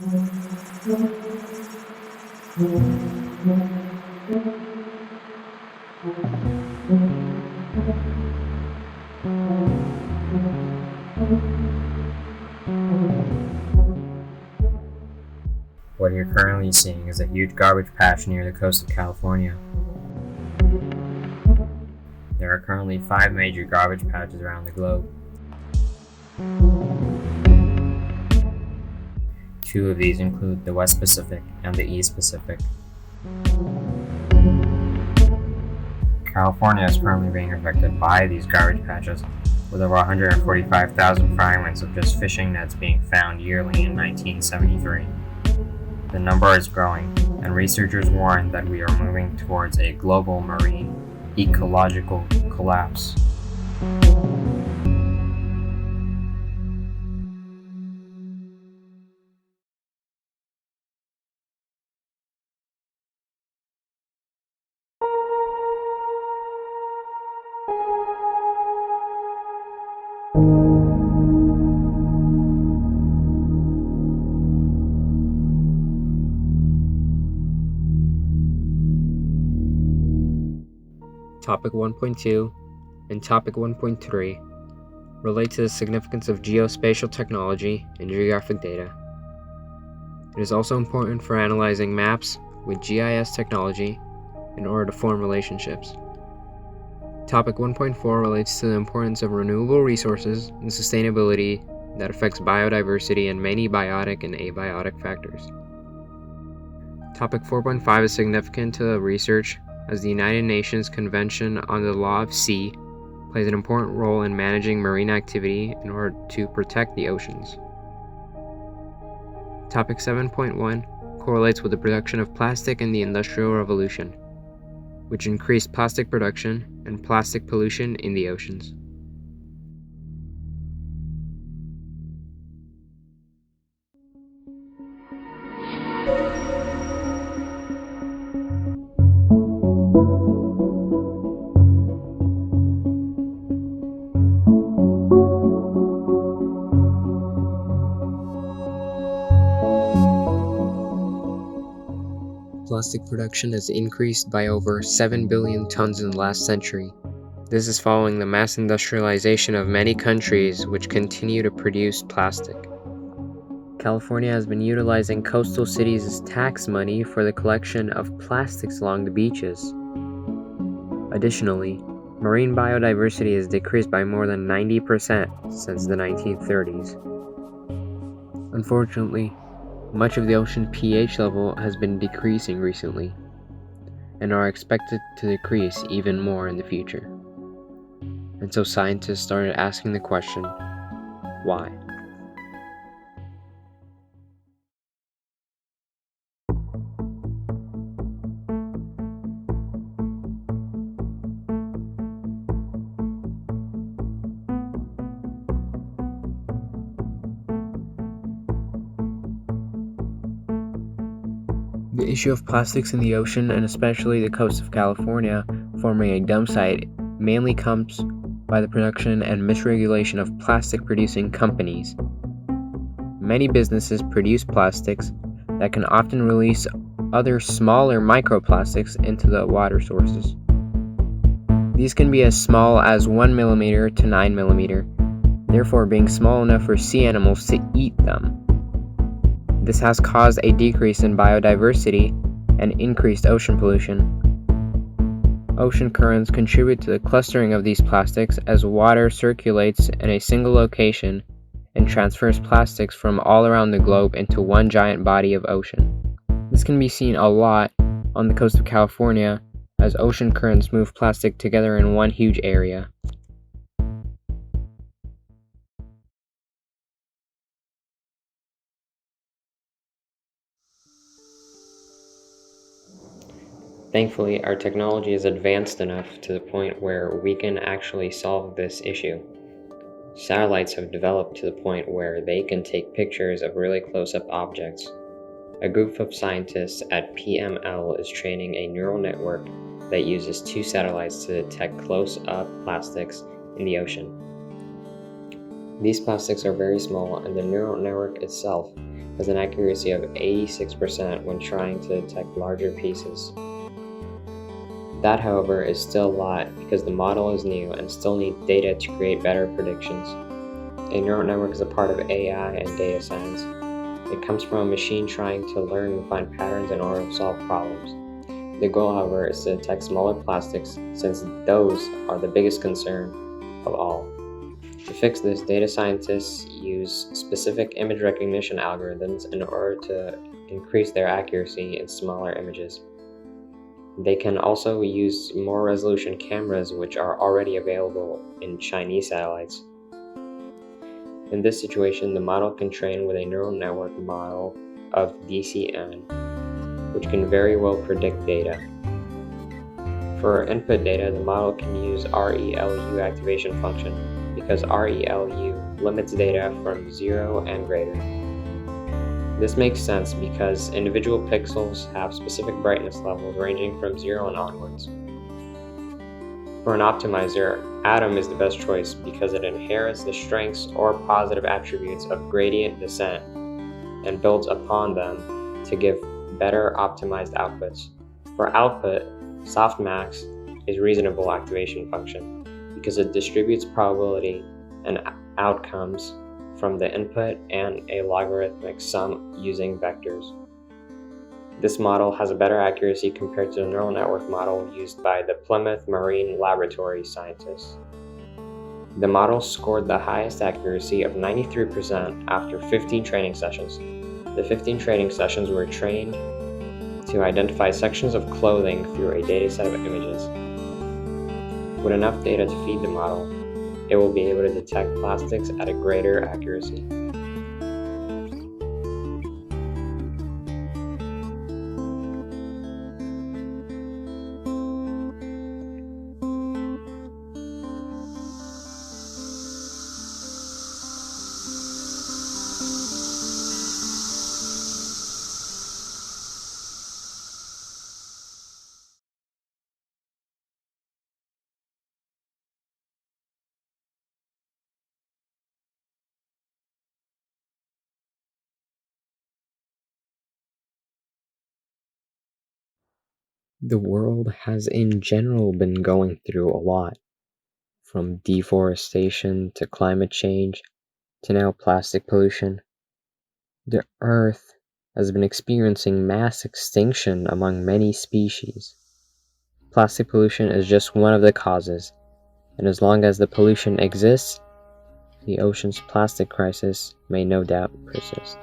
What you're currently seeing is a huge garbage patch near the coast of California. There are currently 5 major garbage patches around the globe. 2 of these include the West Pacific and the East Pacific. California is currently being affected by these garbage patches, with over 145,000 fragments of just fishing nets being found yearly in 1973. The number is growing, and researchers warn that we are moving towards a global marine ecological collapse. Topic 1.2 and Topic 1.3 relate to the significance of geospatial technology and geographic data. It is also important for analyzing maps with GIS technology in order to form relationships. Topic 1.4 relates to the importance of renewable resources and sustainability that affects biodiversity and many biotic and abiotic factors. Topic 4.5 is significant to the research as the United Nations Convention on the Law of Sea plays an important role in managing marine activity in order to protect the oceans. Topic 7.1 correlates with the production of plastic in the Industrial Revolution, which increased plastic production and plastic pollution in the oceans. Plastic production has increased by over 7 billion tons in the last century. This is following the mass industrialization of many countries which continue to produce plastic. California has been utilizing coastal cities as tax money for the collection of plastics along the beaches. Additionally, marine biodiversity has decreased by more than 90% since the 1930s. Unfortunately, much of the ocean pH level has been decreasing recently, and are expected to decrease even more in the future. And so scientists started asking the question, why? The issue of plastics in the ocean, and especially the coast of California, forming a dump site mainly comes by the production and misregulation of plastic-producing companies. Many businesses produce plastics that can often release other smaller microplastics into the water sources. These can be as small as 1 mm to 9 mm, therefore being small enough for sea animals to eat them. This has caused a decrease in biodiversity and increased ocean pollution. Ocean currents contribute to the clustering of these plastics as water circulates in a single location and transfers plastics from all around the globe into one giant body of ocean. This can be seen a lot on the coast of California as ocean currents move plastic together in one huge area. Thankfully, our technology is advanced enough to the point where we can actually solve this issue. Satellites have developed to the point where they can take pictures of really close-up objects. A group of scientists at PML is training a neural network that uses 2 satellites to detect close-up plastics in the ocean. These plastics are very small, and the neural network itself has an accuracy of 86% when trying to detect larger pieces. That, however, is still a lot because the model is new and still needs data to create better predictions. A neural network is a part of AI and data science. It comes from a machine trying to learn and find patterns in order to solve problems. The goal, however, is to detect smaller plastics, since those are the biggest concern of all. To fix this, data scientists use specific image recognition algorithms in order to increase their accuracy in smaller images. They can also use more resolution cameras, which are already available in Chinese satellites. In this situation, the model can train with a neural network model of DCN, which can very well predict data. For input data, the model can use ReLU activation function because ReLU limits data from 0 and greater. This makes sense because individual pixels have specific brightness levels ranging from 0 and onwards. For an optimizer, Atom is the best choice because it inherits the strengths or positive attributes of gradient descent and builds upon them to give better optimized outputs. For output, softmax is reasonable activation function because it distributes probability and outcomes from the input and a logarithmic sum using vectors. This model has a better accuracy compared to the neural network model used by the Plymouth Marine Laboratory scientists. The model scored the highest accuracy of 93% after 15 training sessions. The 15 training sessions were trained to identify sections of clothing through a dataset of images. With enough data to feed the model, it will be able to detect plastics at a greater accuracy. The world has in general been going through a lot, from deforestation to climate change to now plastic pollution. The Earth has been experiencing mass extinction among many species. Plastic pollution is just one of the causes, and as long as the pollution exists, the ocean's plastic crisis may no doubt persist.